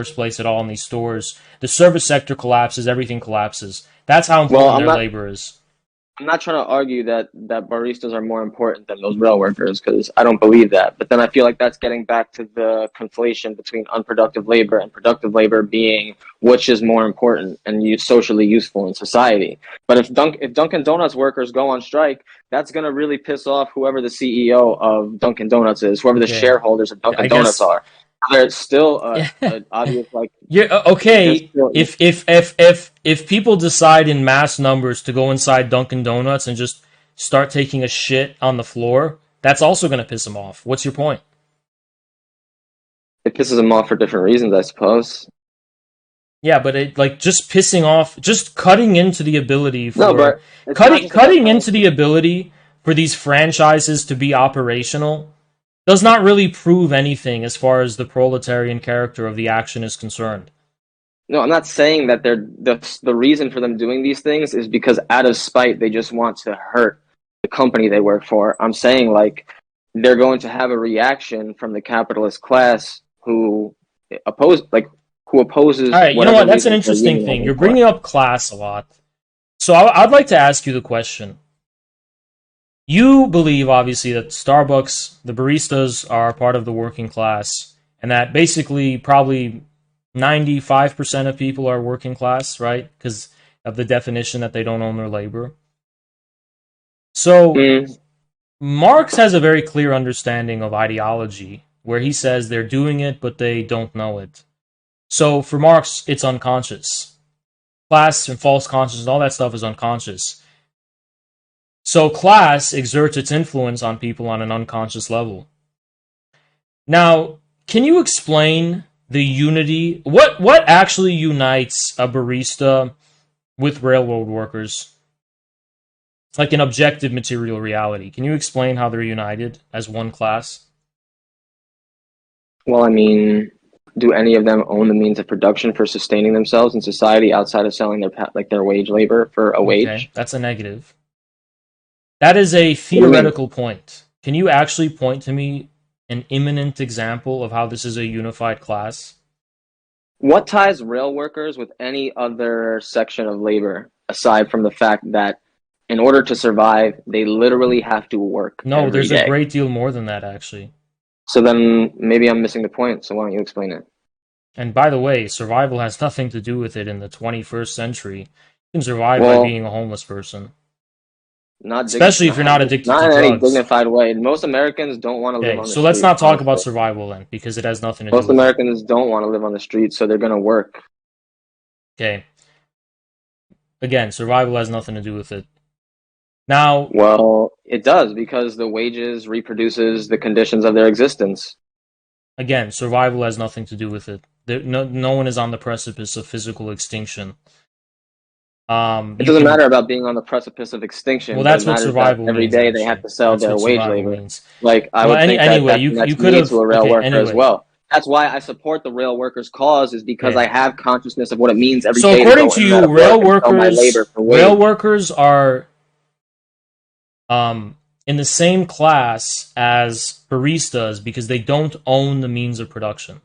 first place at all in these stores. The service sector collapses, everything collapses. That's how Well, important their labor is. I'm not trying to argue that baristas are more important than those rail workers, because I don't believe that. But then I feel like that's getting back to the conflation between unproductive labor and productive labor being which is more important and socially useful in society. But if Dunkin' Donuts workers go on strike, that's going to really piss off whoever the CEO of Dunkin' Donuts is, whoever the Okay. shareholders of I Dunkin' Donuts guess are. There's still yeah. a obvious, like, Yeah, there's okay. still, If people decide in mass numbers to go inside Dunkin' Donuts and just start taking a shit on the floor, that's also going to piss them off. What's your point? it pisses them off for different reasons, I suppose. Yeah, but it like just pissing off, just cutting into the ability No, for but it's not just about cutting into the ability for these franchises to be operational does not really prove anything as far as the proletarian character of the action is concerned. No, I'm not saying that the reason for them doing these things is because out of spite they just want to hurt the company they work for. I'm saying, like, they're going to have a reaction from the capitalist class oppose like who All opposes right, you know whatever what? That's an reason they're interesting thing. unionizing You're for. bringing up class a lot. So I'd like to ask you the question. You believe, obviously, that Starbucks, the baristas, are part of the working class, and that basically probably 95% of people are working class, right? Because of the definition that they don't own their labor. So Mm, Marx has a very clear understanding of ideology, where he says they're doing it, but they don't know it. So for Marx, it's unconscious. Class and false consciousness, all that stuff is unconscious. So class exerts its influence on people on an unconscious level. Now, can you explain the unity? What actually unites a barista with railroad workers? It's like an objective material reality. Can you explain how they're united as one class? well, I mean, do any of them own the means of production for sustaining themselves in society outside of selling their wage labor for a Okay, wage? that's a negative. That is a What do you mean? theoretical point. Can you actually point to me an imminent example of how this is a unified class? What ties rail workers with any other section of labor aside from the fact that in order to survive, they literally have to work No, every there's a day? great deal more than that, actually. So then maybe I'm missing the point. So why don't you explain it? And by the way, survival has nothing to do with it in the 21st century. You can survive by Well, being a homeless person, not especially if you're not addicted not to in any drugs. dignified way. Most Americans don't want to live Okay, on the so let's street, not talk about honestly. survival then, because it has nothing to do Most with it. Americans don't want to live on the street, so they're going to work. Okay, again, survival has nothing to do with it. Now, Well, it does, because the wages reproduces the conditions of their existence. again, survival has nothing to do with it. No one is on the precipice of physical extinction. It You doesn't can matter about being on the precipice of Well, extinction, but it that's what matters that survival every means, day they have actually. to sell That's their what wage survival labor. means. Like, I Well, would think that anyway, that you connects could me have. to a rail Okay, worker as anyway. well. That's why I support the rail workers' cause, is because I Okay. have consciousness of what it means every So day to according go to in and out you, of work and sell my labor for rail wage. workers are in the same class as baristas because they don't own the means of production.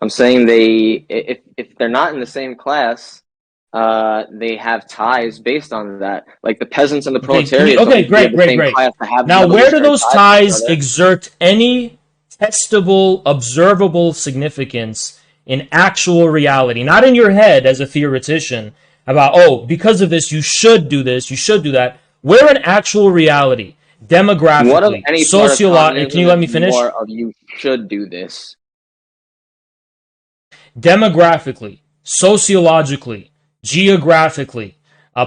I'm saying if they're not in the same class, they have ties based on that. Like, the peasants and the Okay, can you? proletariat don't Okay, need to be of great, the great, same great. class to have Now, where do revolutionary those ties with each ties other. exert any testable, observable significance in actual reality? Not in your head as a theoretician about, oh, because of this, you should do this, you should do that. Where in actual reality, What of demographically, any part of sociologically, can you communism let is me finish? more of you should do this? Demographically, sociologically, geographically,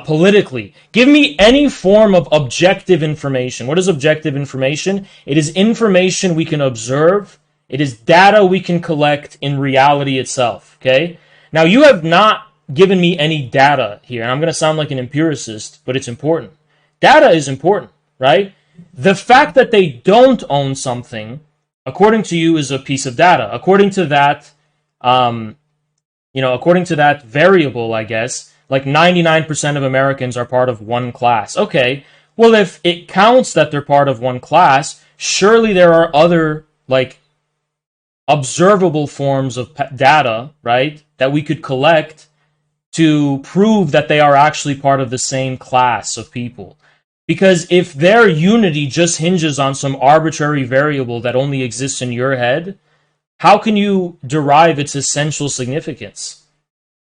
politically. Give me any form of objective information. What is objective information? It is information we can observe. It is data we can collect in reality itself. Okay? Now, you have not given me any data here, and I'm going to sound like an empiricist, but it's important. Data is important, right? The fact that they don't own something, according to you, is a piece of data. Um, according to that variable, I guess, like 99% of Americans are part of one class. Okay, well, if it counts that they're part of one class, surely there are other, like, observable forms of data, right, that we could collect to prove that they are actually part of the same class of people. Because if their unity just hinges on some arbitrary variable that only exists in your head, how can you derive its essential significance?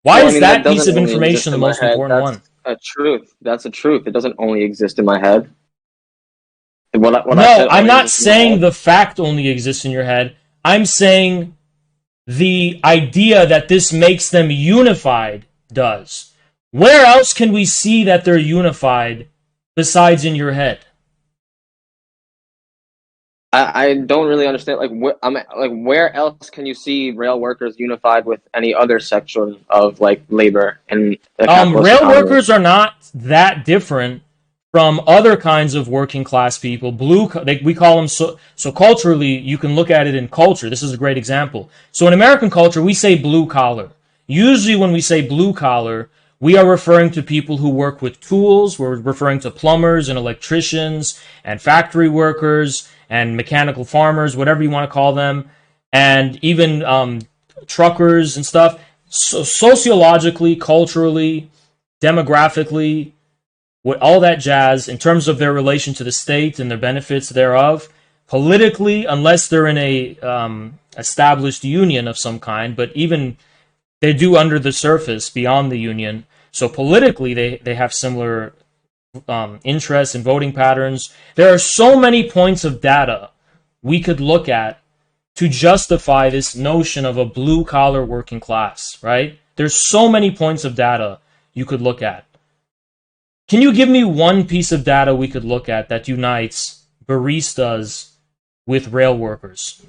Why Well, I is mean, that that piece doesn't of only information exist the in my most head. important one? That's a truth. That's a truth. It doesn't only exist in my head. What I No, said I'm only not exists in my saying head. the fact only exists in your head. I'm saying the idea that this makes them unified does. Where else can we see that they're unified besides in your head? I don't really understand. Like, where else can you see rail workers unified with any other section of like labor in a capitalist Rail economy? workers are not that different from other kinds of working class people. We call them so culturally. You can look at it in culture. This is a great example. So in American culture, we say blue collar. Usually, when we say blue collar, we are referring to people who work with tools. We're referring to plumbers and electricians and factory workers and mechanical farmers, whatever you want to call them, and even truckers and stuff. So sociologically, culturally, demographically, with all that jazz, in terms of their relation to the state and their benefits thereof, politically, unless they're in a established union of some kind, but even they do under the surface beyond the union. So politically, they have similar interests and voting patterns. There are so many points of data we could look at to justify this notion of a blue collar working class, right? There's so many points of data you could look at. Can you give me one piece of data we could look at that unites baristas with rail workers?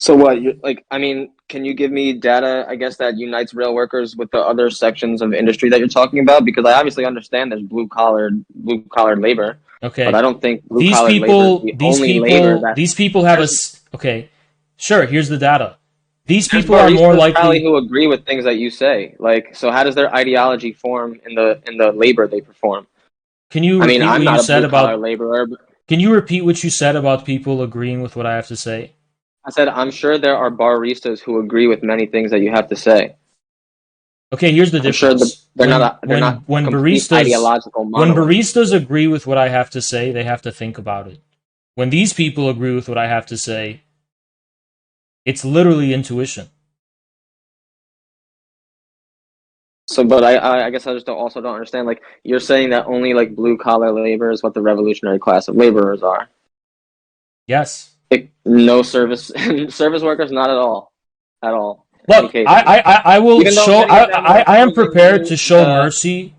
So what? Like, I mean, can you give me data? I guess that unites rail workers with the other sections of industry that you're talking about? Because I obviously understand there's blue collar labor, but I Okay. don't think blue collar labor is the only labor that These people have a, there's okay, sure, here's the data. These there's people are more baristas probably likely, who agree with things that you say. Like, so how does their ideology form in the labor they perform? can you I mean, repeat I'm what you not a said blue collar about, laborer. can you repeat what you said about people agreeing with what I have to say? I said, I'm sure there are baristas who agree with many things that you have to say. Okay, here's the I'm sure difference. they're not complete ideological When monoliths. baristas agree with what I have to say, they have to think about it. When these people agree with what I have to say, it's literally intuition. So, but I guess I just don't understand. Like, you're saying that only like blue collar labor is what the revolutionary class of laborers are. Yes. Like, no service service workers, not at all. In any Look, cases, I will even though show. many of them are I am opposing prepared to show the. mercy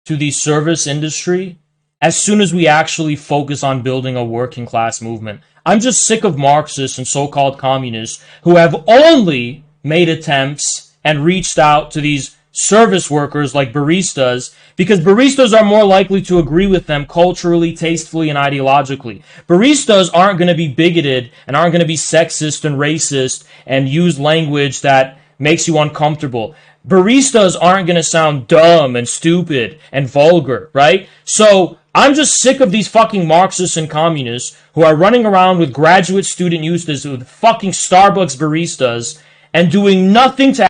to the service industry as soon as we actually focus on building a working class movement. I'm just sick of Marxists and so-called communists who have only made attempts and reached out to these service workers like baristas because baristas are more likely to agree with them culturally, tastefully, and ideologically. Baristas aren't going to be bigoted and aren't going to be sexist and racist and use language that makes you uncomfortable. Baristas aren't going to sound dumb and stupid and vulgar, right? So I'm just sick of these fucking Marxists and communists who are running around with graduate student uses with fucking Starbucks baristas and doing nothing to